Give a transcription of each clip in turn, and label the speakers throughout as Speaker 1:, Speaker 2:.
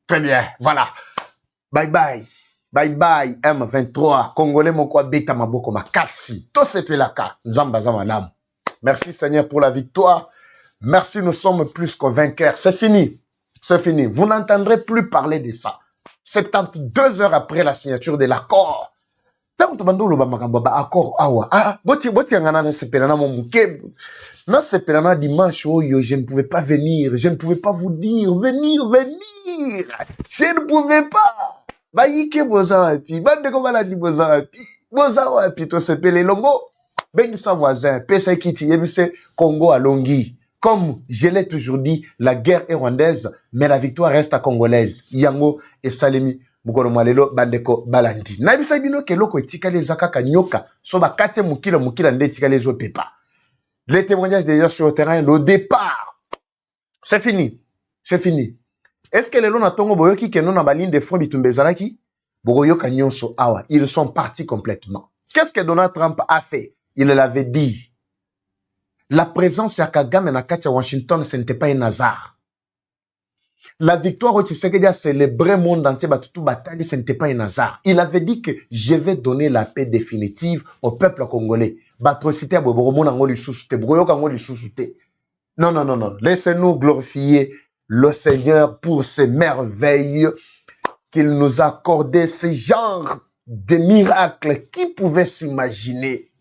Speaker 1: Très bien, voilà. Bye bye. Bye bye, M23. Congolais moko beta maboko makasi. To sepelaka. Nzamba za madame. Merci Seigneur pour la victoire. Merci, nous sommes plus que vainqueurs. C'est fini. C'est fini. Vous n'entendrez plus parler de ça. 72 heures après la signature de l'accord. Tant que makambo ba accord awa. Ah, boti ngana na sepelana mo muke. Na sepelana dimanche oyo, je ne pouvais pas venir. Je ne pouvais pas vous dire venir. Je ne pouvais pas. Bayike boza wapi. Bande ko baladi boza wapi. Boza wapi to sepele longo. Ben sa voisin, pesa kiti yebise Congo à Longi. Comme je l'ai toujours dit, la guerre est rwandaise, mais la victoire reste congolaise. Yango et Salemi mukoro malelo bandeko balandi. Na bisa bino keloko etikale zakaka nyoka, so ba kate mukila nde etikale zo pepa. Les témoignages déjà sur le terrain, le départ. C'est fini. C'est fini. Est-ce que les gens n'attendent boyoki que nous na baline de front bitumbezalaki? Boyoka nyonso awa, ils sont partis complètement. Qu'est-ce que Donald Trump a fait? Il l'avait dit. La présence de Kagame na Katia Washington, ce n'était pas un hasard. La victoire au Tshisekedi a célébré le monde entier, tout bataille, ce n'était pas un hasard. Il avait dit que je vais donner la paix définitive au peuple congolais. Non, non, non, non. Laissez-nous glorifier le Seigneur pour ses merveilles qu'il nous a accordé, ce genre de miracles. Qui pouvait s'imaginer?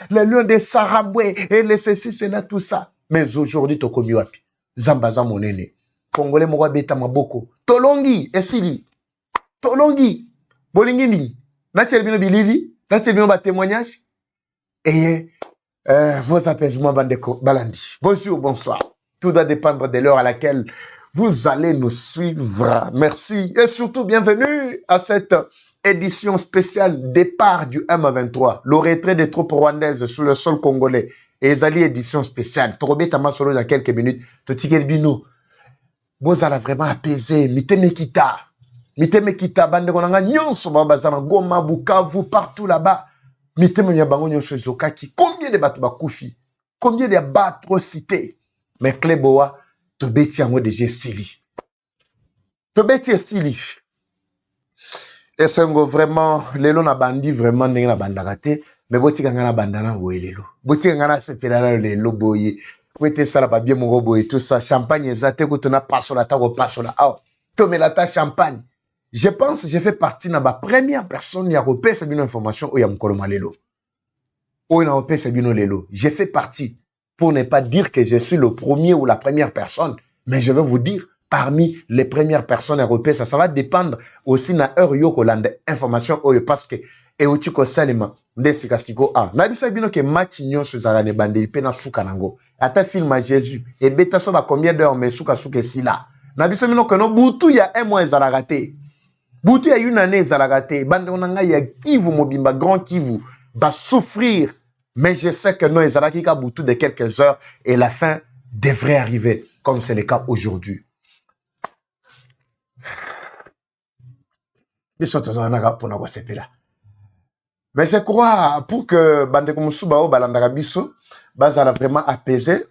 Speaker 1: Le lion de Sarabwe, et les ceci, c'est là, tout ça. Mais aujourd'hui, tu connais wapi. Zambaza monene. Congolais mwa beta maboko. Tolongi, esili. Tolongi. Bolingini. Natia bino bilili. Natia bino ba témoignage. Et vos apaisements bandeko balandi. Bonjour, bonsoir. Tout doit dépendre de l'heure à laquelle vous allez nous suivre. Merci. Et surtout, bienvenue à cette édition spéciale départ du M23, le retrait des troupes rwandaises sur le sol congolais. Et Zali édition spéciale. Torobé Tamasolo dans quelques minutes. Totikel Bino. Bozala vraiment apaisé. Mitemekita. Mitemekita. Bande konanga nyonso babazana Goma, Bukavu, partout là-bas. Mitemenya bango nyonso zokaki. Combien de bateaux bakoufi? Combien de atrocités? Mais Kleboa, tobeti yango déjà sili. Tobeti sili. Et c'est vraiment, lelo na bandi vraiment ndenge na bandakate, mais boti kanga na bandana boye lelo. Boti kanga na sepelana lelo boye. Kwete sala ba bien moko boye tout ça, champagne ezate ko tona pasola ta ko pasola. Ah, tomela ta champagne. Je pense je fais partie na ba première personne ya kopesa bino information o ya mukolo malelo. O na kopesa bino lelo. Je fais partie, pour ne pas dire que je suis le premier ou la première personne, mais je vais vous dire parmi les premières personnes européennes, ça va dépendre aussi na heure yo kolanda information oyo parce que euti ko salima ndesi kasiko a na bisa bino ke match nyonso zala ne bandeli pe na suka nango ata film à Jésus et beta so ba combien d'heures mais suka si là na bisa bino que no butu ya un mois zala raté butu ya une année zala raté bande onanga ya Kivu mobimba grand Kivu va souffrir, mais je sais que non ezala ki ka butu de quelques heures et la fin devrait arriver comme c'est le cas aujourd'hui. Mais je crois pour que Bandeko Musuba o balandaka biso bazala vraiment apaisé.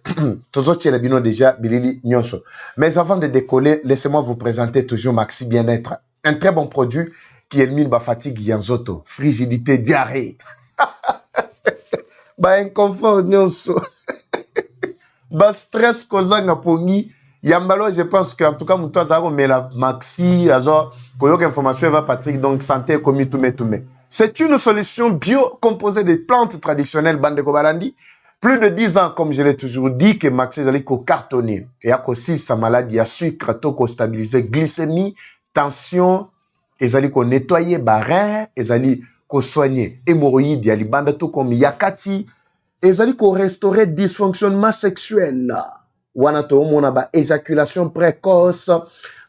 Speaker 1: Toujours tiens bino déjà bilili nyonso. Mais avant de décoller, laissez-moi vous présenter toujours Maxi Bien-être, un très bon produit qui élimine ba fatigue yanzoto, frigidité, diarrhée. Ba inconfort nyonso. Ba stress kozanga pongi. Yambalo, je pense qu'en tout cas, Moutou Azaro, mais la Maxi, Azor, Koyok Information, Eva Patrick, donc santé, commis, tout. C'est une solution bio composée de plantes traditionnelles, Bandeko Balandi. Plus de 10 ans, comme je l'ai toujours dit, que Maxi Zali ko cartonné. Et aussi sa maladie, il y a sucre, toko stabilisé, glycémie, tension, et Zali ko nettoyer, barin, et Zali ko soigner, hémorroïdes, il y a les bandes tout comme Yakati, et Zali ko restaurer dysfonctionnement sexuel. Wana to mona ba éjaculation précoce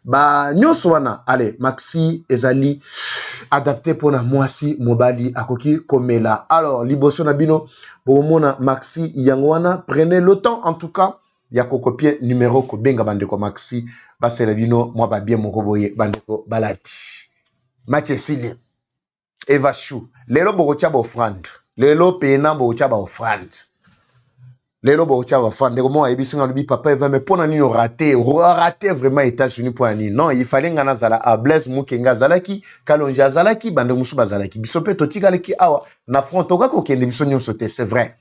Speaker 1: ba nyonso wana allez Maxi ezali adapté pour na mwasi mobali akoki komela. Alors liboso na bino bo mona Maxi yango wana, prenez le temps en tout cas ya copier numéro ko benga bandeko Maxi basela bino mwa ba bien moko boye bandeko balati Mathieu Sili Eva Chou lelo boko tia ba offrande lelo pena boko tia ba offrande Lelo ba otia wa fan ndeko mo ayebi singa lubi papa eva mais pona nini raté vraiment États-Unis pour ani non il fallait ngana zala a Blaise Mukenga zalaki Kalonji zalaki bande musu bazalaki biso pe totikaleki awa na front toka ko kende biso nyonso te c'est vrai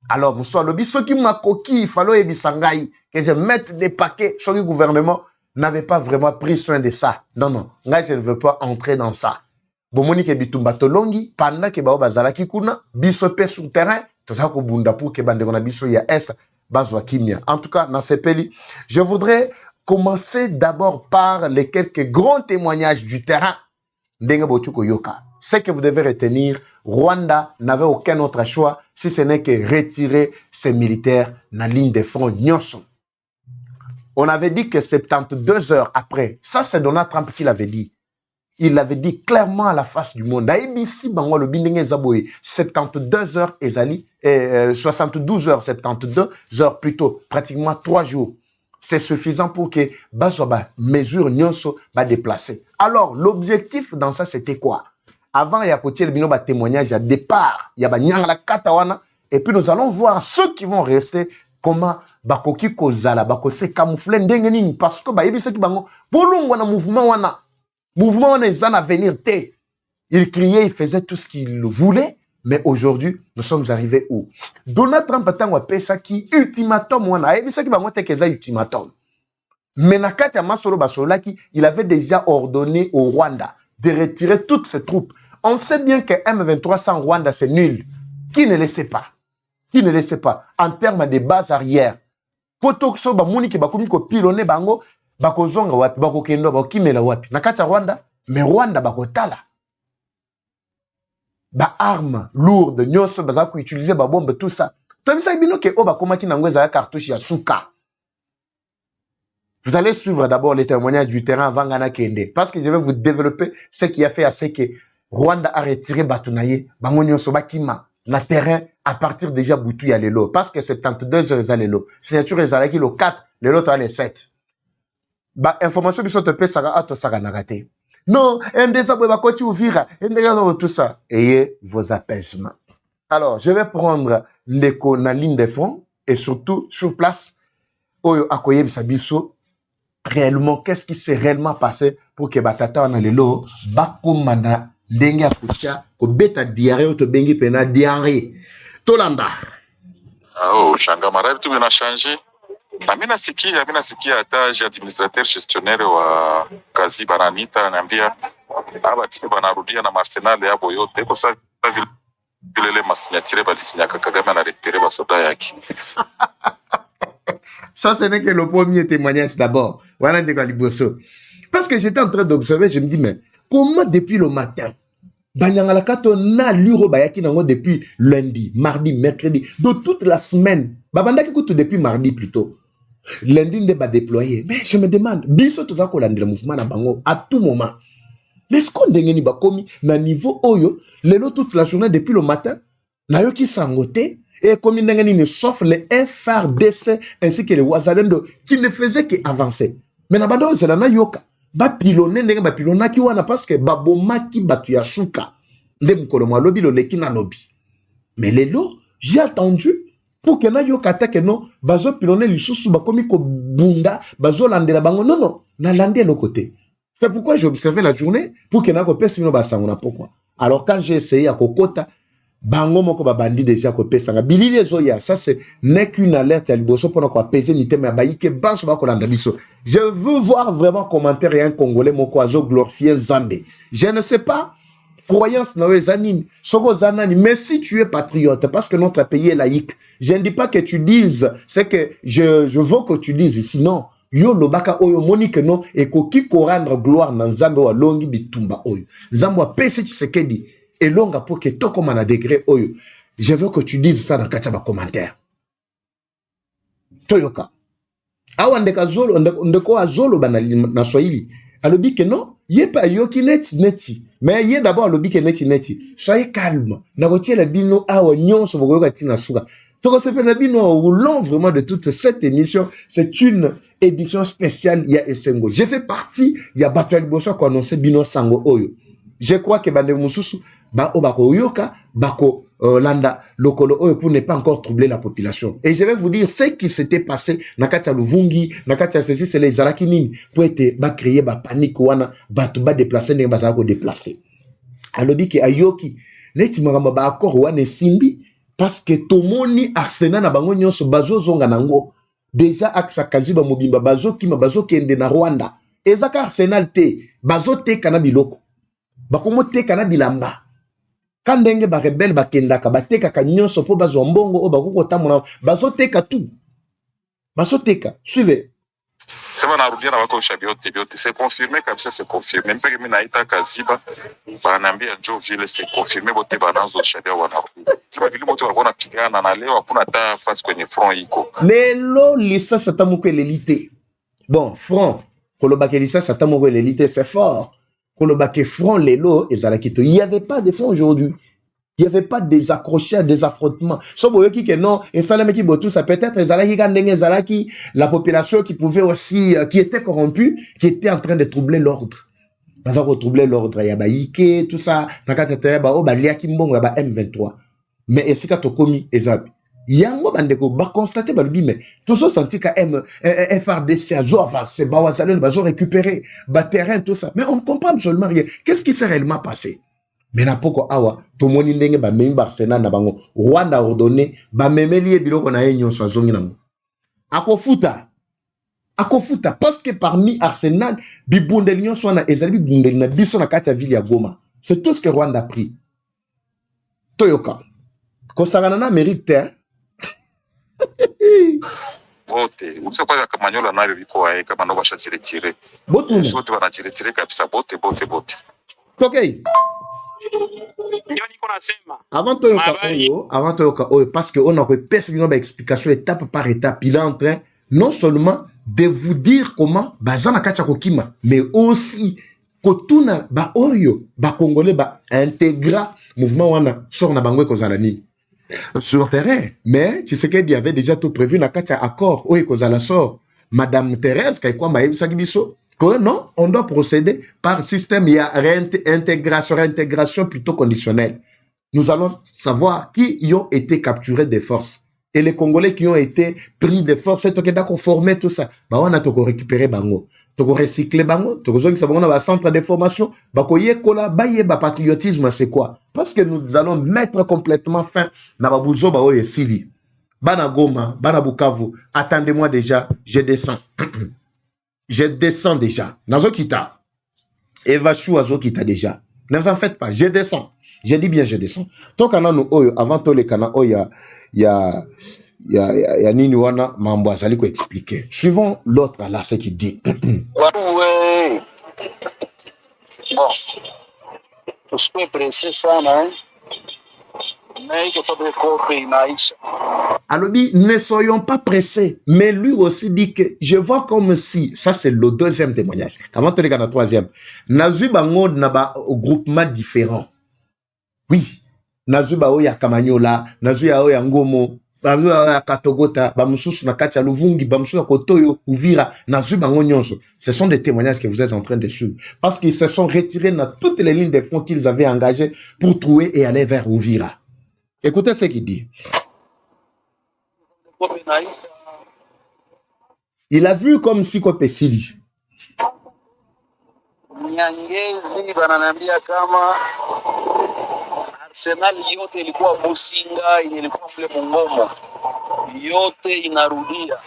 Speaker 1: alors musu alobi soki makoki il fallait ebisangai que je mette des paquets sur le gouvernement n'avait pas vraiment pris soin de ça non non ngai je ne veux pas entrer dans ça bomoni ke bitumba tolongi pendant que bao bazalaki kuna biso pe sur terrain pour que bande biso ya est bazwa kimia. En tout cas, dans ce pays, je voudrais commencer d'abord par les quelques grands témoignages du terrain. Ndenga botuko yoka. Ce que vous devez retenir, Rwanda n'avait aucun autre choix si ce n'est que retirer ses militaires dans la ligne de front Nyonso. On avait dit que 72 heures après, ça c'est Donald Trump qui l'avait dit. Il l'avait dit clairement à la face du monde. ABC, bango le bindenge zaboye 72 heures ezali 72 heures 72 heures plutôt pratiquement 3 jours. C'est suffisant pour que bazoba mesure nyonso ba déplacer. Alors l'objectif dans ça c'était quoi? Avant il y a côté le bino ba témoignage à départ, il y a ba nyangala katawana et puis nous allons voir ceux qui vont rester comment bakoki kozala bakose camoufler ndenge nini parce que ba yebisa ki bango bolongwa na mouvement wana mouvement on est en avenir. Il criait, il faisait tout ce qu'il voulait, mais aujourd'hui, nous sommes arrivés où? Donald Trump a fait ça qui ultimatum, ultimatum. Mais Nakata Masolo Basolaki, il avait déjà ordonné au Rwanda de retirer toutes ses troupes. On sait bien que M23 sans Rwanda, c'est nul. Qui ne le sait pas? Qui ne le sait pas? En termes de base arrière. Potokso Bamouni qui bakoumi ko pilone bango, bakozonga wapi bakokendo bakimela wapi nakata Rwanda mais Rwanda bakotala ba arme lourde nyonso bazako utiliser ba bombe tout ça tobisa bino ke o bakomaki nango za cartouche ya suka. Vous allez suivre d'abord les témoignages du terrain avant ngana kende parce que je vais vous développer ce qui a fait à ce que Rwanda a retiré batunaye bango nyonso bakima na terrain à partir déjà Boutou ya lelo parce que 72 heures za lelo signature ezalaki le 4 lelo to le 7. Bah, information biso te pesaka ato saka nagate. Non, ndeza bwe bakoti uvira, ndeza tout ça. Ayez vos apaisements. Alors, je vais prendre l'écho na ligne de front et surtout sur place oyo akoye biso réellement qu'est-ce qui s'est réellement passé pour que batata na lelo bakomana ndenge akutia ko beta diarrhée to bengi pena diarrhée. Tolanda.
Speaker 2: Oh, shanga mara tu bina changer. Na mimi nasikia hata administrateur gestionnaire wa kazi bananita ananiambia aba tipe banarudia na arsenal yabo yote kwa sababu vile masinyatire balisinyaka Kagame na récupérer basoda yake.
Speaker 1: Ça ce n'est que le premier témoignage d'abord. Voilà de Kaliboso. Parce que j'étais en train d'observer, je me dis mais comment depuis le matin Banyangala kato na luro bayaki nango depuis lundi, mardi, mercredi, de toute la semaine. Babandaki kutu depuis mardi plutôt. Lundi ne va déployer. Mais je me demande, biso tout ça qu'on a le mouvement na bango à tout moment. Est-ce qu'on dengeni bakomi na niveau oyo, lelo toute la journée depuis le matin, na yo ki sangote et comme dengeni ne sauf les FRDC ainsi que les Wazalendo qui ne faisaient qu'avancer. Mais na bando c'est na yoka ba pilonner ndenge ba pilona ki wana parce que baboma ki batu ya suka. Ndem kolomwa lobi lo leki na lobi. Mais lelo, j'ai attendu pour que na yo katake non bazo pilonner lisusu bakomi ko bunda bazo landela bango non na landé le côté. C'est pourquoi j'ai observé la journée pour que na ko pesa mino basangona pourquoi. Alors quand j'ai essayé à kokota bango moko ba bandi déjà ko pesa nga bilili zoya ça c'est n'est qu'une alerte à liboso pour ko apaiser mitema ya bayi ke banso ba ko landa biso. Je veux voir vraiment commentaire et un congolais moko azo glorifier Zambé. Je ne sais pas croyance na zanini soko zanani mais si tu es patriote parce que notre pays est laïque. Je ne dis pas que tu dises, c'est que je veux que tu dises ici, non. Yo lobaka oyo moni que non, et koki ko rendre gloire na Nzambe wa longi bitumba oyo. Nzambe wa pesi Tshisekedi, et longa pour que to comme na degré oyo. Je veux que tu dises ça dans kachaba commentaire. Toyoka. Awa ndeka zolo, ndeko azolo na Swahili. Alobi que non, yé pas yoki neti. Mais yé d'abord alobi que neti. Soyez calme. Na rotier la bino awa nyonso bokoyoka tina suka. Au long vraiment de toute cette émission, c'est une édition spéciale il y a Essengo. J'ai fait partie, il y a Batuali Bosso qui a annoncé Bino Sango Oyo. Je crois que Bande Mususu, ba obako yoka, bako Landa, Lokolo, pour ne pas encore troubler la population. Et je vais vous dire ce qui s'était passé, Nakatia Luvungi, Nakatia ceci, c'est les Zarakinini, pour être, créer, panique, wana, ba déplacer, ne ba déplacer. Alors, dit que Ayoki, neti mangamba ba accord, wane simbi, parce que tomoni Arsenal na bango nyonso, bazo zonga nango, déjà aksa kaziba mobimba, bazo kima, bazo kende na Rwanda. Ezaka Arsenal te, bazo te kanabiloko, bakomo te kanabilamba. Quand ndenge ba rebelle ba kendaka ba teka ka nyonso po bazwa mbongo o bakoko tamona bazo teka tout bazo teka suivez
Speaker 2: sema narudia na wako ushabiote biote c'est confirmé kabisa c'est confirmé mpeke mimi naita Kaziba bananiambia njoo vile c'est confirmé bote bananzo shabia wanakuja kama vile bote walikuwa wanapigana na leo hakuna hata fasi kwenye front iko
Speaker 1: lelo lisa satamuko l'élite bon front kolobake lisa satamuko l'élite c'est fort kolobake front lelo ezalakito il y avait pas de front aujourd'hui. Il n'y avait pas des accrochages, des affrontements. Sauf que non, et ça peut-être la population qui pouvait aussi, qui était corrompue, qui était en train de troubler l'ordre. Parce qu'on troubler l'ordre, il y a Ike, tout ça, M23. Mais est-ce que tu as commis Ezabi? Yango bandeko ba constater ba lubi mais tout ça senti ka FRDC a zo avancé ba wazalon ba zo récupérer ba terrain tout ça mais on ne comprend absolument rien. Qu'est-ce qui s'est réellement passé? Mais na poko awa to moni ndenge ba memi Arsenal na bango Rwanda ordonné ba memeli biloko na yenyo so zongi nango akofuta parce que parmi Arsenal bibundeli nyonso na ezali bibundeli na biso na kati ya ville ya Goma. C'est tout ce que Rwanda a pris. Toyoka kosangana na mérite
Speaker 2: bote ukisa kwa Kamanyola nayo biko wae kama ndo bashajiretire bote banajiretire kabisa bote
Speaker 1: okay. Avant Toyoka Oyo, parce qu'on a repéré une explication étape par étape, il est en train non seulement de vous dire comment Bazana Kachakokima, mais aussi Kotuna Ba Oyo, Ba Congolais Ba intégra mouvement Wana sort na Bangwe Kozalani sur le terrain. Mais tu sais qu'il y avait déjà tout prévu na Kacha accord Oyo Kozala sort. Madame Thérèse, Kaikwa Sagibiso. Non, on doit procéder par système, il y a réintégration plutôt conditionnelle. Nous allons savoir qui y ont été capturés de force. Et les Congolais qui ont été pris de force, c'est qu'ils ont formé tout ça. On a récupéré Bango. On a recyclé Bango. On a un centre de formation. On a patriotisme, c'est quoi? Parce que nous allons mettre complètement fin à Babuzo Bao et Sili. Bana Goma, Bana Bukavu. Attendez-moi déjà, je descends. Je descends déjà. Nazokita. Eva Chou Azokita déjà. Ne vous en faites pas. Je descends. Je dis bien je descends. Tant qu'on a nous, avant tous les canaux, il y a Nini Wana Mambo Azali ko expliquer. Suivons l'autre là, ce qu'il dit.
Speaker 3: Ouais. Bon. Je suis pressé ça, hein. Mais il faut que
Speaker 1: Alors, ne soyons pas pressés. Mais lui aussi dit que je vois comme si, ça c'est le deuxième témoignage. Avant de regarder le troisième. Nazu bango naba groupement différent. Oui. Nazu ba oya Kamanyola, Nazu ya oya Ngomo, Nazu ya Katogota, Bamususu na Katia Luvungi, Bamususu Kotoyo, Uvira, Nazu bango nyonso. Ce sont des témoignages que vous êtes en train de suivre. Parce qu'ils se sont retirés dans toutes les lignes de front qu'ils avaient engagées pour trouver et aller vers Uvira. Écoutez ce qu'il dit. Il a vu comme si Kope Sili.
Speaker 3: Nyangezi bananiambia kama Arsenal yote ilikuwa Businga, ilikuwa mle Mungomo. Yote inarudia.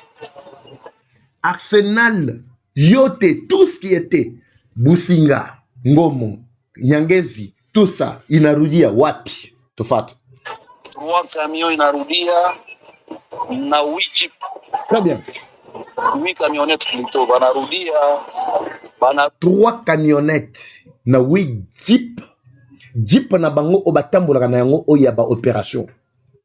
Speaker 1: Arsenal yote, tout ce qui était Businga, Ngomo, Nyangezi, tout ça inarudia wapi? Tofatu.
Speaker 3: 3 camions inarudia na 8 jeep.
Speaker 1: Très bien.
Speaker 3: 8 camionnettes plutôt banarudia
Speaker 1: 3 camionnettes na 8 jeep. Jeep na bango obatambola na yango oya ba opération.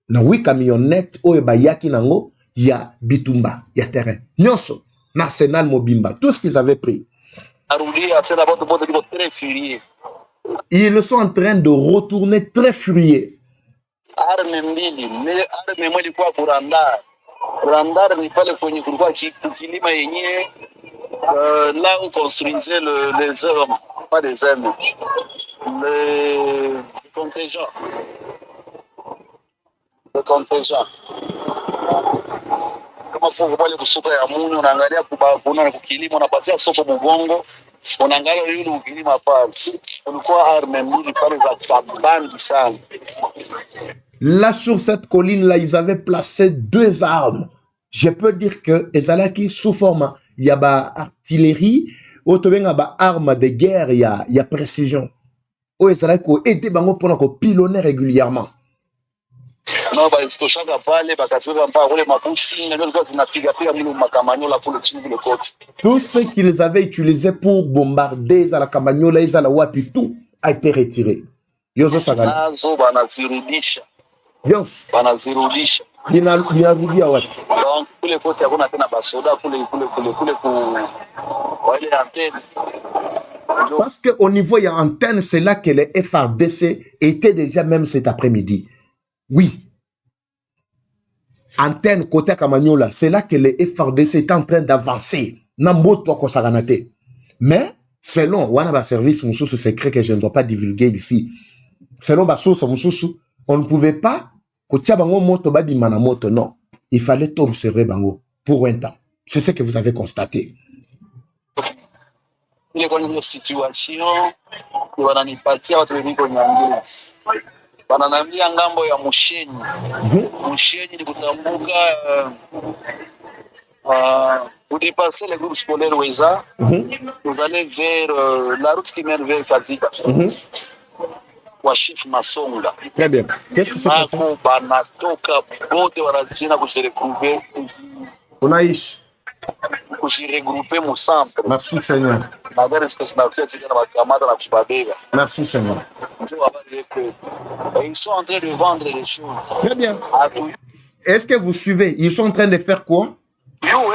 Speaker 1: Na 8 camionnettes oya ba yaki nango ya bitumba, ya terrain. Nyonso na Arsenal Mobimba, tout ce qu'ils avaient pris.
Speaker 3: Arudia c'est d'abord très furieux.
Speaker 1: Ils sont en train de retourner très furieux.
Speaker 3: Arme mbili, arme moja ilikuwa Burandar. Burandar ni pale kwenye kulikuwa kilima yenyewe là où construisait les hommes, pas des hommes, les contingents. contingent. Kama fuko pale kusuka ya muni unaangalia kuna kukilima unapatia soko Mugongo unaangalia yule ukilima pale. Kulikuwa arme mbili pale za kabandi sana.
Speaker 1: Là, sur cette colline-là, ils avaient placé 2 armes. Je peux dire que ezalaki sous forme, il y a ba artillerie, auto benga ba arme de guerre, il y a précision. O ezalaki ko aider bango pour ko pilonner régulièrement.
Speaker 3: Non, bah isitoshaka pale bakasema mpaka kule mabusi ndio kwa zinapiga milo makamanyola kule chini kule kote.
Speaker 1: Tout ce qu'ils avaient utilisé pour bombarder à la Campagnola et à la Wapi, tout a été retiré. Yozo Sagani.
Speaker 3: Nazo banazirudisha.
Speaker 1: Bien.
Speaker 3: Banazirudisha.
Speaker 1: Binarudia wapi.
Speaker 3: Donc kule kote hakuna tena basoda kule ku wale antenne.
Speaker 1: Parce qu'au niveau il y a antenne, c'est là que les FARDC étaient déjà même cet après-midi. Oui. Antenne côté Campagnola, c'est là que les FARDC étaient en train d'avancer. Namboto ko Saganate. Mais selon Wanaba Service Moussoussou secret que je ne dois pas divulguer ici. Selon Bassoussa Moussoussou, on ne pouvait pas que Bango moto babi manamoto. Non. Il fallait observer Bango pour un temps. C'est ce que vous avez constaté.
Speaker 3: Il y a une situation où on a une partie à votre niveau nyangezi. Bananambia ngambo ya Mushenyi. Mushenyi ni kutambuka vous dépassez le groupe scolaire Weza, vous allez vers la route qui mène vers Kaziba. Wa Chief Masonga.
Speaker 1: Très bien. Qu'est-ce que c'est passé?
Speaker 3: Banatoka bote wanajina kujiregrouper.
Speaker 1: Unaïs.
Speaker 3: Kujiregrouper mu centre.
Speaker 1: Merci Seigneur. Merci Seigneur.
Speaker 3: Ils sont en train de vendre les choses.
Speaker 1: Très bien. Est-ce que vous suivez? Ils sont en train de faire quoi? Non,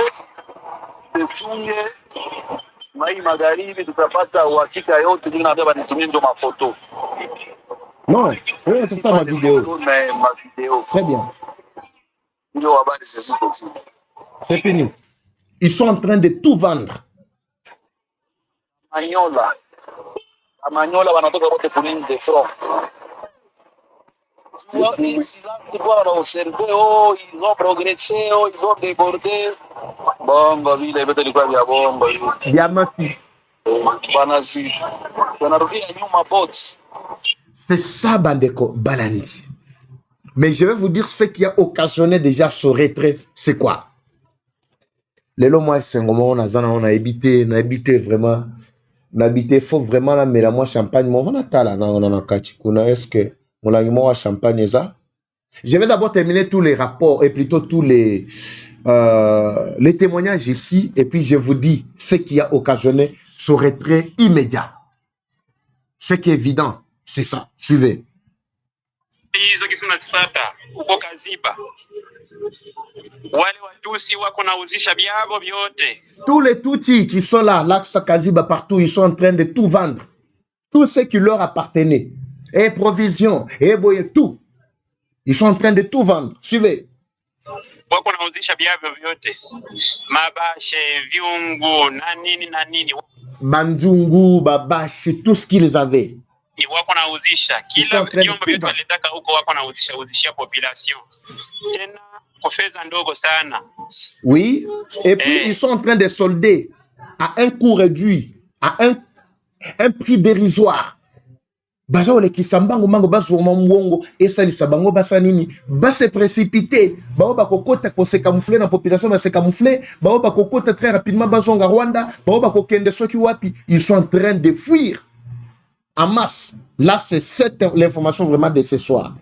Speaker 1: oui, c'est pas ma vidéo. Très bien. C'est fini. Ils sont en train de tout vendre.
Speaker 3: Amanyola wanatoka wote pour ligne de front. Ils ont progressé, ils ont débordé. Bongo vile vitu ilikuwa vya bongo hivi.
Speaker 1: Ya mafi.
Speaker 3: Banazi. Wanarudia nyuma bots.
Speaker 1: C'est ça Bandeko Balandi. Mais je vais vous dire ce qui a occasionné déjà ce retrait, c'est quoi? Les lots moi c'est un moment on a habité vraiment. N'habité faut vraiment la mais la moi champagne mon on a là on a kachikuna est-ce que mon aliment à champagne ça. Je vais d'abord terminer tous les rapports et plutôt tous les témoignages ici et puis je vous dis ce qui a occasionné ce retrait immédiat. Ce qui est évident, c'est ça. Suivez.
Speaker 4: Hizo kisi mnazipata huko Kaziba, wale Watusi wako nauzisha byabo vyote.
Speaker 1: Tous les Tutsis qui sont là, l'axe Kaziba partout, ils sont en train de tout vendre. Tout ce qui leur appartenait, et provisions, et boye, tout. Ils sont en train de tout vendre. Suivez.
Speaker 4: Wako nauzisha byabo vyote. Mabashe, viungu, na nini.
Speaker 1: Banzungu, babashi, tout ce qu'ils avaient.
Speaker 4: Ni wako nauzisha kila vyombo vyote walitaka huko, wako nauzishia population tena kwa fedha ndogo sana.
Speaker 1: Oui, et puis ils sont en train de solder à un coût réduit, à un prix dérisoire. Bazo le kisambango mango bazo mwongo esa lisabango basa nini ba se précipiter bao ba kokota ko se camoufler na population ba se camoufler bao ba kokota très rapidement bazonga Rwanda bao ba kokende soki wapi. Ils sont en train de fuir en masse. Là, c'est l'information vraiment de ce soir.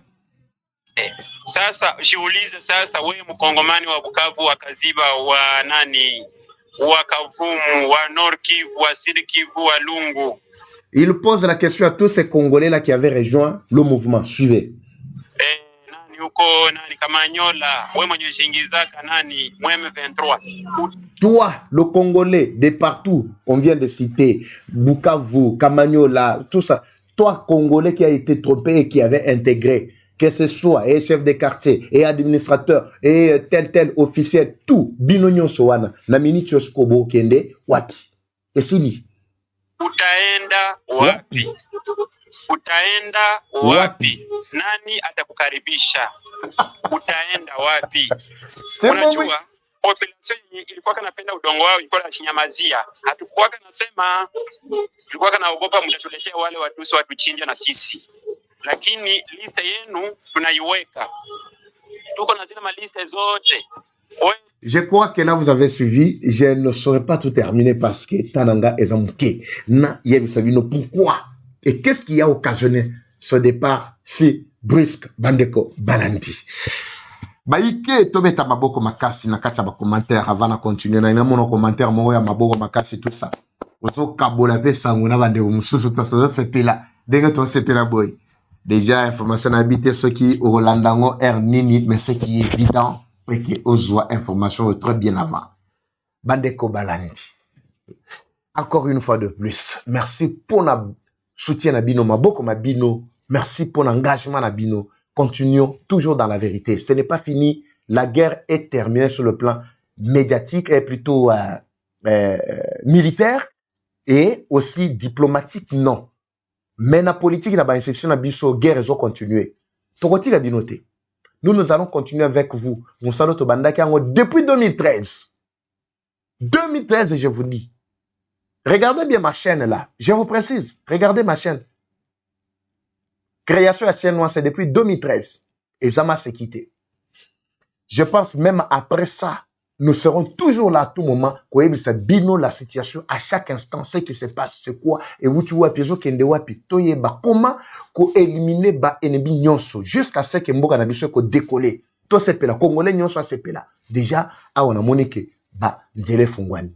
Speaker 4: Sasa, jiulize sasa, wewe mkongomani wa Bukavu, wa Kaziba, wa nani, wa Kavumu, wa Nord Kivu, wa Sud Kivu, wa Lungu.
Speaker 1: Il pose la question à tous ces Congolais-là qui avaient rejoint le mouvement. Suivez.
Speaker 4: Nani uko, nani Kamanyola, wewe mwenye shingizaka nani, M23.
Speaker 1: Toi, le Congolais, de partout, on vient de citer, Bukavu, Kamanyola, tout ça. Toi, Congolais qui a été trompé et qui avait intégré, que ce soit et chef de quartier, et administrateur, et tel officiel, tout, binonyo soana, na miniti yoskobo kende, wati. Et sili.
Speaker 4: Utaenda wapi? Utaenda wapi? Nani atakukaribisha? utaenda wapi?
Speaker 1: C'est bon, oui.
Speaker 4: Unajua population ilikuwa kanapenda udongo wao, ilikuwa nashinyamazia. Hatukuwa kanasema, tulikuwa kanaogopa mtatuletea wale watusi watuchinja na sisi, lakini liste yenu tunaiweka, tuko na zile maliste zote.
Speaker 1: Je crois que là vous avez suivi. Je ne saurais pas tout terminer parce que Tananga est amouké. Na Yebisabino, pourquoi et qu'est-ce qui a occasionné ce départ si brusque Bandeko Balandi? Baïke tobeta maboko makasi na kacha ba commentaire avant de continuer. Na ina mono commentaire mo ya maboko makasi tout ça. Ozo kabola pe sanguna bande mususu to so sepela. Denga to sepela boy. Déjà information habité ceux qui au Landango Nini, mais ce qui est évident et qui ozoa information très bien avant. Bandeko Balandi. Encore une fois de plus, merci pour na soutien na bino maboko mabino. Merci pour l'engagement na bino. Continuons toujours dans la vérité. Ce n'est pas fini. La guerre est terminée sur le plan médiatique et plutôt militaire et aussi diplomatique, non. Mais la politique, la institution, la guerre, ils ont continué. Nous allons continuer avec vous. Depuis 2013. 2013, je vous dis. Regardez bien ma chaîne là. Je vous précise. Regardez ma chaîne. Création à chaîne noire, c'est depuis 2013. Et Zama s'est quitté. Je pense même après ça, nous serons toujours là à tout moment. Bino la situation à chaque instant, ce qui se passe, c'est quoi. Et où tu vois, comment éliminer ennemi nyonso jusqu'à ce que Mboka Nabiso décoller. Tout ce pela, Congolais nyonso ce pela. Déjà, on a monique Nzele Fungwani.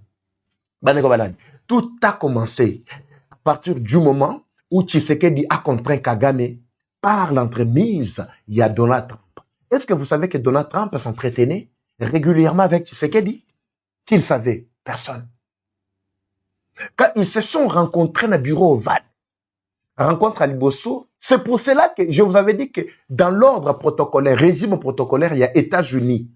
Speaker 1: Tout a commencé à partir du moment où Tshisekedi a contraint Kagame par l'entremise, il y a Donald Trump. Est-ce que vous savez que Donald Trump s'entretenait régulièrement avec Tshisekedi? Qu'il savait? Personne. Quand ils se sont rencontrés dans le bureau ovale, rencontre à Liboso, c'est pour cela que je vous avais dit que dans l'ordre protocolaire, régime protocolaire, il y a États-Unis.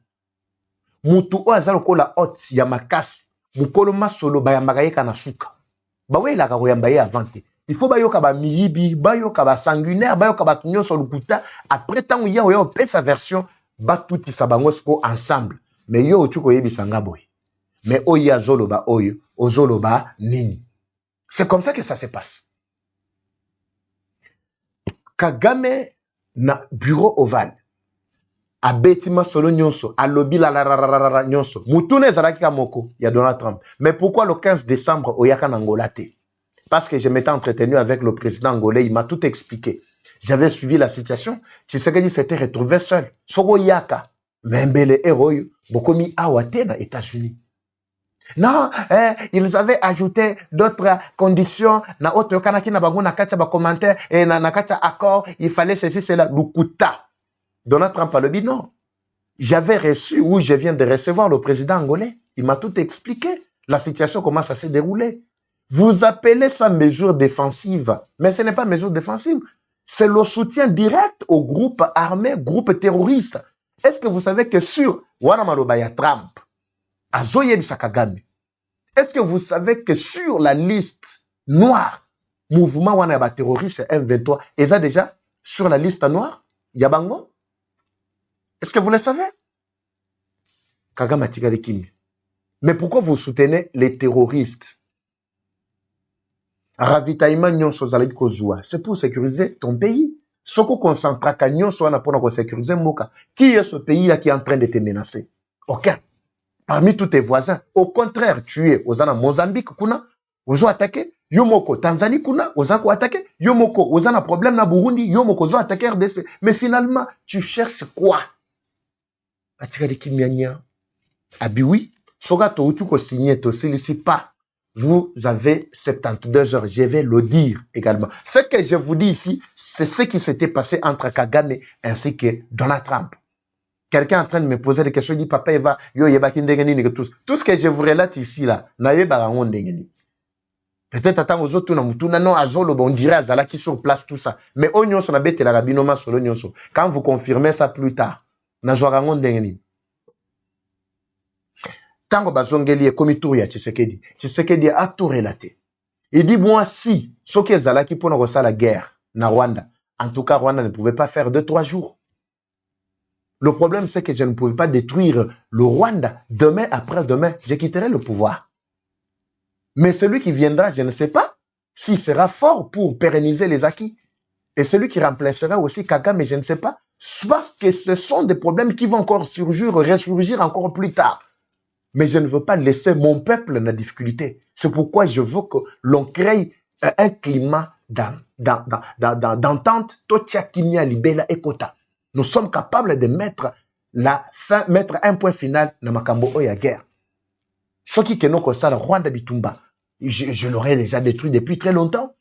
Speaker 1: Mutu o la hot ya makasi, mukolo masolo ba yambagaye kanasuka. Bawe la ka yambaye avante. Il faut bayoka ba miyibi, bayoka ba sanguinaire, bayoka ba tunyo sur le kuta. Après tant ya o pe sa version ba touti sabangosko ensemble. Mais yo otuko yebi sangaboy. Mais oya zoloba oyo, ozoloba nini. C'est comme ça que ça se passe. Kagame na bureau ovale. A betima solo nyonso, a lobby la nyonso. Mutune zaraki kamoko, ya Donald Trump. Mais pourquoi le 15 décembre, oyaka n'Angola te? Parce que je m'étais entretenu avec le président angolais, il m'a tout expliqué. J'avais suivi la situation. Tshisekedi s'était retrouvé seul. Soko yaka. Membele héroï, bokomi awate na États-Unis. Non, ils avaient ajouté d'autres conditions. Na autre kanaki na bango na katia ba commentaire et na katia accord, il fallait ceci, cela. Lukuta. Donald Trump a le dit non. J'avais reçu, ou je viens de recevoir le président angolais. Il m'a tout expliqué. La situation, comment ça s'est déroulé. Vous appelez ça mesure défensive. Mais ce n'est pas mesure défensive. C'est le soutien direct aux groupes armés, groupes terroristes. Est-ce que vous savez que sur Wanamalobaya Trump, Azoye Kagame, est-ce que vous savez que sur la liste noire, mouvement Wanaba terroriste M23, ils sont déjà sur la liste noire? Yabango? Est-ce que vous le savez? Kagame Atigalikini. Mais pourquoi vous soutenez les terroristes? Ravitaillement nyonso zalaki kozwa, c'est pour sécuriser ton pays. Soko concentraka nyonso wana pona ko sécuriser mboka. Qui est ce pays-là qui est en train de te menacer? Aucun. Parmi tous tes voisins. Au contraire, tu es aux Mozambique kuna, ozo attaqué. Yomoko Tanzanie kuna, ozo attaqué. Yomoko ozana problème na Burundi, yomoko ozo attaqué RDC. Mais finalement, tu cherches quoi? Atikali kimianya. Abi oui, soga to utu ko signé to ici pas. Vous avez 72 heures, je vais le dire également. Ce que je vous dis ici, c'est ce qui s'était passé entre Kagame ainsi que Donald Trump. Quelqu'un est en train de me poser des questions, il dit, papa, il va, yo, yebaki ndengeni, tout ce que je vous relate ici, là, na yebarango ndengeni. Peut-être attends aux autres, non, on dirait à Zala qui sur place, tout ça. Mais on nyonso na bete la rabinoma solo nyonso. Quand vous confirmez ça plus tard, na zoarango ndengeni. Tango bazongeli e komitur ya Tshisekedi. Tshisekedi a tout relaté. Il dit, moi, si, ce qui est Zala qui pour la guerre, na Rwanda, en tout cas, Rwanda ne pouvait pas faire 2-3 jours. Le problème, c'est que je ne pouvais pas détruire le Rwanda. Demain, après-demain, je quitterai le pouvoir. Mais celui qui viendra, je ne sais pas s'il sera fort pour pérenniser les acquis. Et celui qui remplacera aussi Kagame, je ne sais pas. Parce que ce sont des problèmes qui vont encore surgir, ressurgir encore plus tard. Mais je ne veux pas laisser mon peuple dans la difficulté. C'est pourquoi je veux que l'on crée un climat d'entente. Nous sommes capables de mettre un point final dans Makambo Oya guerre. Ce qui est le Rwanda Bitumba, je l'aurais déjà détruit depuis très longtemps.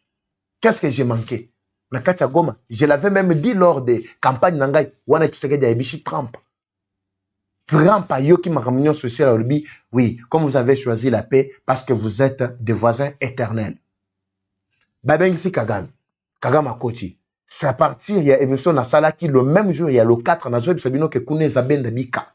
Speaker 1: Qu'est-ce que j'ai manqué? Je l'avais même dit lors des campagnes Nangai, Wana Tshisekedi a ébichi Trump. Trump a yoki ma réunion sociale aujourd'hui. Oui, comme vous avez choisi la paix parce que vous êtes des voisins éternels. Babengisi Kagame, Kagame Akoti. C'est à partir, il y a émission na sala qui le même jour, il y a le 4, na zoe sabino ke kuneza Bendabika.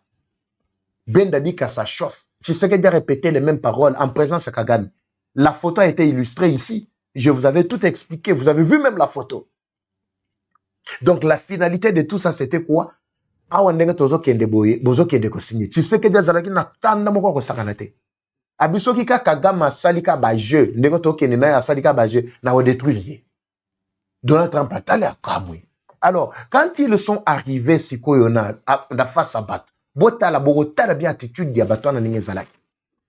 Speaker 1: Bendabika, ça chauffe. Tshisekedi a répété les mêmes paroles en présence de Kagame. La photo a été illustrée ici. Je vous avais tout expliqué. Vous avez vu même la photo. Donc, la finalité de tout ça, c'était quoi? Awandenge tozo kende boye, bozo kende ko signé. Tshisekedi azalaki na tanda moko ko sakana te. Abisoki ka Kagame salika ba jeu, ndenge to kende na salika ba jeu, na o détruire. Donald Trump a talé à Kamwe. Alors, quand ils sont arrivés sikoyona na face à bat, botala bogotala bien attitude ya batwana ninge zalaki.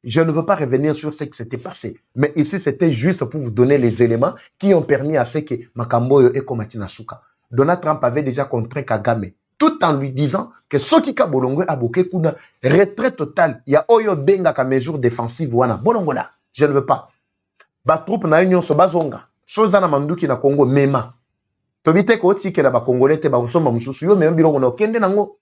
Speaker 1: Je ne veux pas revenir sur ce qui s'était passé. Mais ici, c'était juste pour vous donner les éléments qui ont permis à ce que Makamboyo et Komatina Suka. Donald Trump avait déjà contraint Kagame, tout en lui disant que ce qui a bolongwe a boké kuna retrait total. Il y a Oyo Benga ka mesure défensive wana. Bolongola, je ne veux pas. Ba troupe na union so bazonga. Chose na manduki na Congo mema. Tobite ko tike na ba Congolais te ba usoma mususu yo même bilongo na kende nango.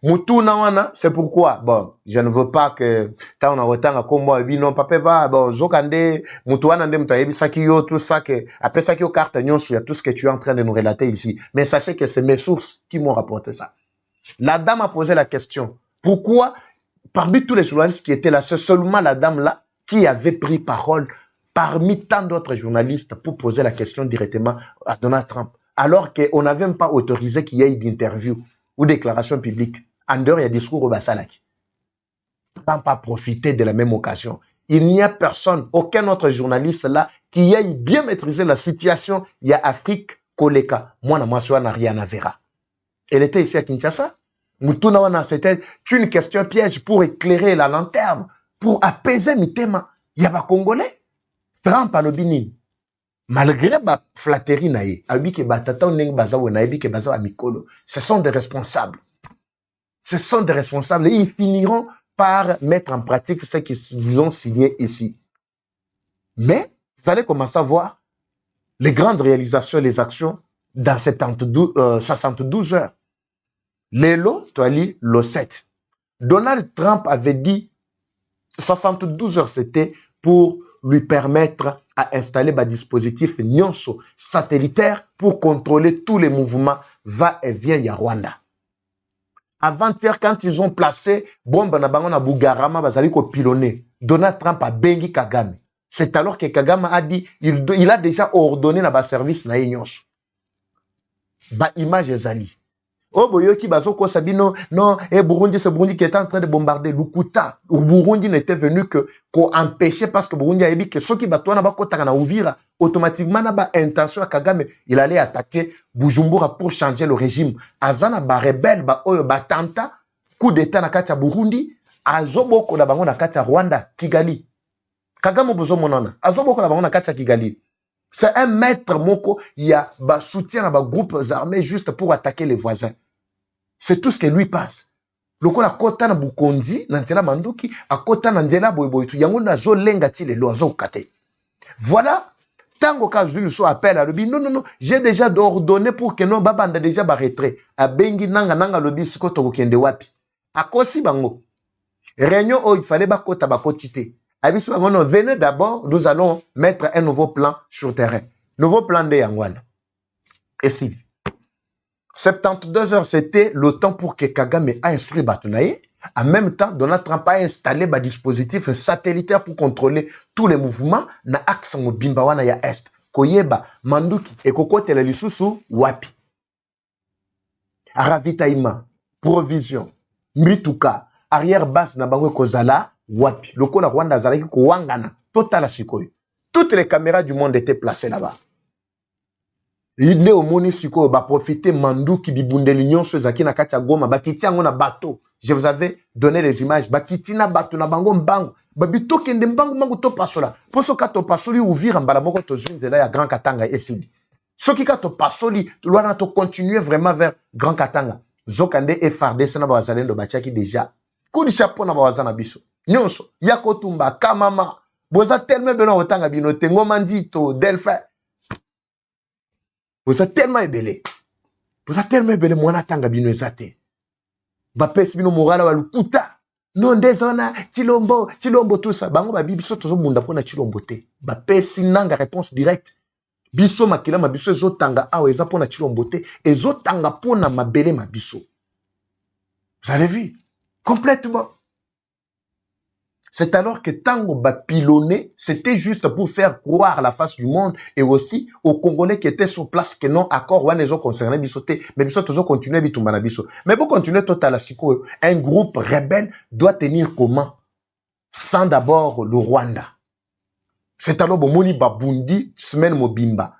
Speaker 1: Mutuna wana, c'est pourquoi, bon, je ne veux pas que, ta on a autant comme moi, non, papa va, bon, zokande, mutuana ndem ta yebi saki yo, tout ça que, après ça qui yo carte il y a tout ce que tu es en train de nous relater ici. Mais sachez que c'est mes sources qui m'ont rapporté ça. La dame a posé la question. Pourquoi, parmi tous les journalistes qui étaient là, c'est seulement la dame là qui avait pris parole parmi tant d'autres journalistes pour poser la question directement à Donald Trump. Alors qu'on n'avait même pas autorisé qu'il y ait une interview ou déclaration publique. En dehors, il y a discours au Basalaki. Trump a profité de la même occasion. Il n'y a personne, aucun autre journaliste là, qui ait bien maîtrisé la situation. Il y a Afrique, Koleka. Moi, je n'a rien à verra. Elle était ici à Kinshasa. C'était une question piège pour éclairer la lanterne, pour apaiser Mitema. Il y a pas Congolais. Trump a le binin. Malgré la flatterie naïe, ce sont des responsables. Ce sont des responsables et ils finiront par mettre en pratique ce qu'ils ont signé ici. Mais vous allez commencer à voir les grandes réalisations, les actions dans 72 heures. Lelo, tu as lu le 7. Donald Trump avait dit 72 heures, c'était pour lui permettre à installer un dispositif nyonso satellitaire pour contrôler tous les mouvements va-et-vient à Rwanda. Avant-hier, quand ils ont placé bombe na bango na Bugarama, bazali ko pilonner. Donald Trump a bengi Kagame. C'est alors que Kagame a dit, il a déjà ordonné na ba service na nyonso. Ba image ezali. Oh boyoki bazo ko sabino non Burundi, c'est Burundi qui était en train de bombarder Lukuta. Burundi n'était venu que pour empêcher parce que Burundi a dit que ceux qui batouana ba kotaka na Uvira automatiquement na ba intention à Kagame il allait attaquer Bujumbura pour changer le régime. Azana ba rebelle ba oyo ba tanta coup d'état na kati ya Burundi azoboko na bango na kati ya Rwanda Kigali. Kagame bozo monana azoboko na bango na kati ya Kigali. C'est un maître moko, il y a ba soutien à ba groupes armés juste pour attaquer les voisins. C'est tout ce que lui passe. Lokola kota na Bukondi, na nzela manduki, a kota na nzela boyboytu, yango na zo lenga ti le loazo kate. Voilà, tango ka zulu so appel à l'obi, non, j'ai déjà ordonné pour que non, babanda déjà ba retrait. A bengi nanga lobi siko toko kende wapi. A kosi bango. Réunion où il fallait ba kota ba kotite. Abisu bango non, venez d'abord, nous allons mettre un nouveau plan sur terrain. Nouveau plan de Yangwana. Et si 72 heures, c'était le temps pour que Kagame a instruit Batunaye. En même temps, Donald Trump a installé un dispositif satellitaire pour contrôler tous les mouvements na axe Mobimbawana ya Est. Koyeba, Manduki, et Kokote la Lisusu, Wapi. ravitaillement, provision, mituka, arrière basse na bango kozala wapi. Lokola Rwanda azalaki ko wangana total sikoyo. Toutes les caméras du monde étaient placées là-bas. L'idée au moni sikoyo ba profiter mandu ki bibundeli nyonso ezaki na kati ya Goma bakiti yango na bateau. Je vous avais donné les images. Bakiti na bateau na bango mbango. Babito kende mbango mango to pasola. Poso ka to pasoli ouvrir mbala moko to zunzela ya Grand Katanga esili. Soki ka to pasoli loana to continuer vraiment vers Grand Katanga. Zokande et FARDC na bazalendo bachaki déjà. Coup de chapeau na bazana biso. Nyonso yako tumba kamama. Boza tellement beno otanga bino tengo mandito Delphin. Boza tellement ebele. Boza tellement ebele mwana tanga bino ezate. Bapesi bino morala walukuta. Non dezona Chilombo tout ça. Bango ba biso tozo bunda pona Chilombo te. Bapesi nanga réponse directe. Biso makila mabiso ezotanga awa eza pona Chilombo te. Ezotanga pona mabele mabiso. Vous avez vu? Complètement. C'est alors que Tango Bapilonné, c'était juste pour faire croire à la face du monde et aussi aux Congolais qui étaient sur place que non, accord, ouais, les autres concernés, bisoté, mais biso, toujours continuer, bitumbana biso. Mais pour continuer total à Siko, un groupe rebelle doit tenir comment? Sans d'abord le Rwanda. C'est alors que Moni Babundi, semaine Mobimba.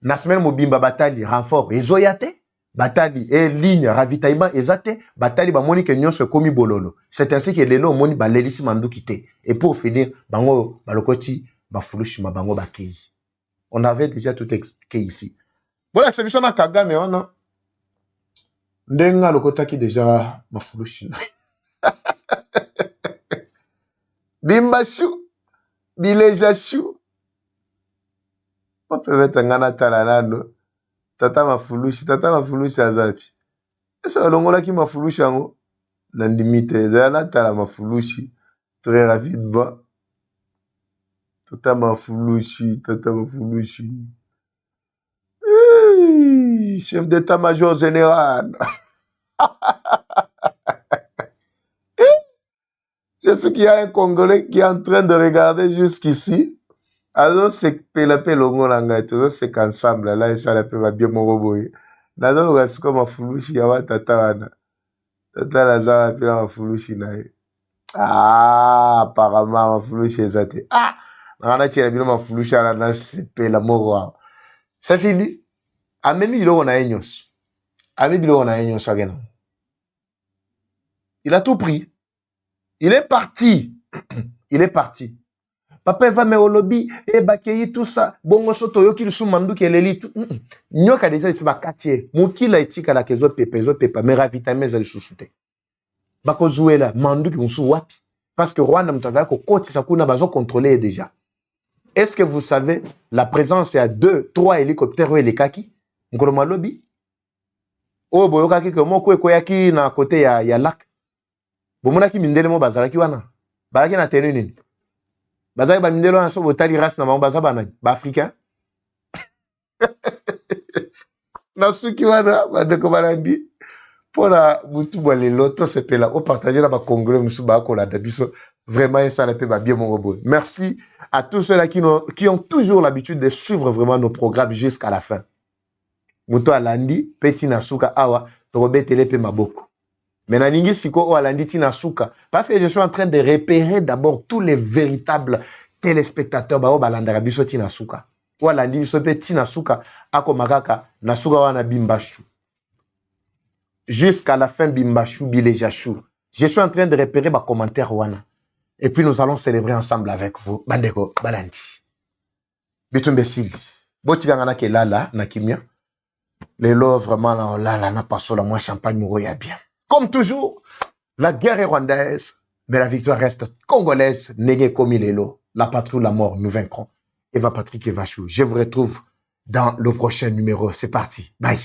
Speaker 1: Na semaine Mobimba, bataille, renfort, ezoyate. Batali et ligne ravitaillement ezate batali ba moni ke nyonso komi bololo. C'est ainsi que lelo moni ba lelisi mandu kité. Et pour finir bango balokoti ba fulushi mabango bakei. On avait déjà tout expliqué ici. Voilà c'est biso na Kagame on ndenga lokotaki déjà ba fulushi. Bimbashu bilejashu. On peut mettre ngana talanano. Tata mafulushi azapi. Esa longola ki mafulushi yango na ndimite zana tala mafulushi très rapidement. Tata mafulushi. Hey, chef d'état-major général. C'est ce qu'il y a un Congolais qui est en train de regarder jusqu'ici. Alors, c'est que longo langa tout c'est qu'ensemble là ça la peut bien mon robot. Nazo le reste comme fulushi ya tata wana. Tata la za pila mafulushi na. Ah, apparemment mafulushi ezate. Ah, ngana tshela bino mafulushi ala na sepela moro. Ça fini. Amemi biloko na enyos. Amemi biloko na enyos agena. Il a tout pris. Il est parti. Il est parti. Papa va me au lobby et bakeyi tout ça. Bongo soto yoki lusu mandu keleli tout. Nyoka déjà iti bakatie. Mukila itika la kezo pepa. Me ravitaillement za lisusu. Bako zuela mandu ki musu wapi. Parce que Rwanda mutavaya ko koti sakuna bazo contrôler déjà. Est-ce que vous savez la présence ya 2-3 hélicoptères et les kaki? Ngolo malobi. Oh boyokaki ke moko ekoyaki na côté ya lac. Bomonaki mindele mo bazalaki wana. Balaki na tenu nini? Bazaki ba mindelo na so botali race na bango bazaba nani ba africain na suki wana bandeko balandi pona mutu bwa lelo to sepela o partager na ba congolais musu ba ko la biso vraiment ça la pe ba bien mon robot. Merci à tous ceux là qui ont toujours l'habitude de suivre vraiment nos programmes jusqu'à la fin. Muto alandi petit na suka awa to robetele pe maboko. Mais nalingi siko o alandi tina suka parce que je suis en train de repérer d'abord tous les véritables téléspectateurs ba o balandaka biso tina suka. O alandi biso pe tina suka ako makaka na suka wana bimbashu. Jusqu'à la fin bimbashu bilejashu. Je suis en train de repérer ba commentaires wana. Et puis nous allons célébrer ensemble avec vous bandeko balandi. Bitumbe sili. Botikanga na kelala na kimia. Les lots vraiment là na passo la moi champagne moro ya bien. Comme toujours, la guerre est rwandaise, mais la victoire reste congolaise. Négué comme il est là. La patrouille, la mort, nous vaincrons. Eva Patrick Evachou. Je vous retrouve dans le prochain numéro. C'est parti. Bye.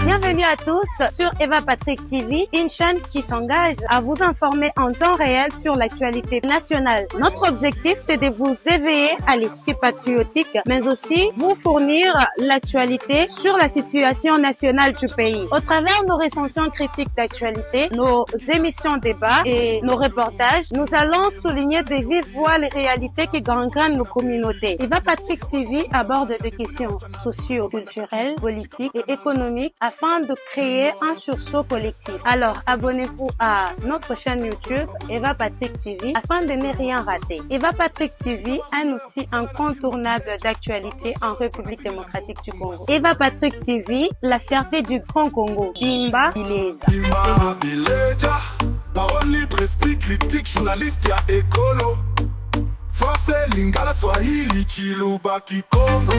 Speaker 5: Bienvenue à tous sur Eva Patrick TV, une chaîne qui s'engage à vous informer en temps réel sur l'actualité nationale. Notre objectif, c'est de vous éveiller à l'esprit patriotique, mais aussi vous fournir l'actualité sur la situation nationale du pays. Au travers nos recensions critiques d'actualité, nos émissions débats et nos reportages, nous allons souligner de vive voix les réalités qui gangrènent nos communautés. Eva Patrick TV aborde des questions socio-culturelles, politiques et économiques afin de créer un sursaut collectif. Alors, abonnez-vous à notre chaîne YouTube Eva Patrick TV afin de ne rien rater. Eva Patrick TV, un outil incontournable d'actualité en République démocratique du Congo. Eva Patrick TV, la fierté du Grand Congo. Bimba Bileja.
Speaker 6: Bimba Bileja, parole libre, esprit critique, journaliste ya écolo. Français, Lingala, Swahili, Chiluba, Kikongo.